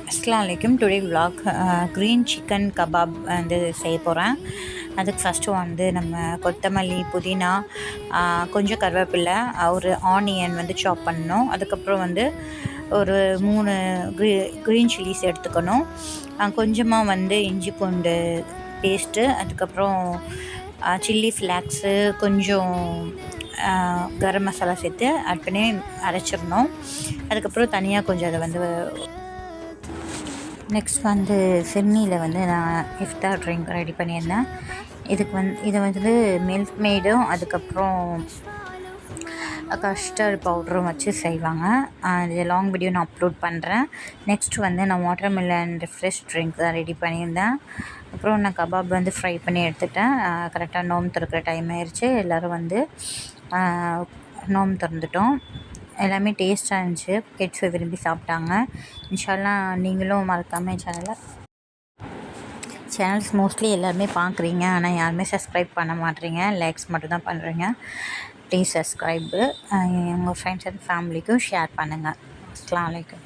அஸ்ஸலாமு அலைக்கும். Today vlog green chicken kebab வந்து செய்ய போகிறேன். அதுக்கு ஃபஸ்ட்டு வந்து நம்ம கொத்தமல்லி, புதினா, கொஞ்சம் கருவேப்பிலை, ஒரு ஆனியன் வந்து சாப் பண்ணணும். அதுக்கப்புறம் வந்து ஒரு 3 க்ரீன் சில்லிஸ் எடுத்துக்கணும். கொஞ்சமாக வந்து இஞ்சி பூண்டு பேஸ்ட்டு, அதுக்கப்புறம் சில்லி ஃப்ளாக்ஸு, கொஞ்சம் கரம் மசாலா சேர்த்து ஆட் பண்ணி அரைச்சிடணும். அதுக்கப்புறம் தனியாக கொஞ்சம் அதை வந்து நெக்ஸ்ட் வந்து சிட்னியில் வந்து நான் இஃப்தார் ட்ரிங்க் ரெடி பண்ணியிருந்தேன். இதை வந்து மில்க் மேடும் அதுக்கப்புறம் கஸ்டர்ட் பவுடரும் வச்சு செய்வாங்க. இது லாங் வீடியோ நான் அப்லோட் பண்ணுறேன். நெக்ஸ்ட் வந்து நான் வாட்டர்மெலன் ஃப்ரெஷ் ட்ரிங்க் தான் ரெடி பண்ணியிருந்தேன். அப்புறம் நான் கபாப் வந்து ஃப்ரை பண்ணி எடுத்துட்டேன். கரெக்டாக நோம்பு திறக்கிற டைம் ஆயிடுச்சு. எல்லோரும் வந்து நோம்பு திறந்துட்டோம். எல்லாமே டேஸ்ட்டாக இருந்துச்சு. கிட்ஸ் விரும்பி சாப்பிட்டாங்க. இன்ஷா அல்லாஹ் நீங்களும் மறக்காமல் சேனல்ஸ் மோஸ்ட்லி எல்லாருமே பார்க்குறீங்க, ஆனால் யாருமே சப்ஸ்கிரைப் பண்ண மாட்டேறீங்க. லைக்ஸ் மட்டும் தான் பண்ணுறீங்க. Please subscribe. உங்கள் ஃப்ரெண்ட்ஸ் அண்ட் ஃபேமிலிக்கும் ஷேர் பண்ணுங்கள். அஸ்ஸலாமு அலைக்கும்.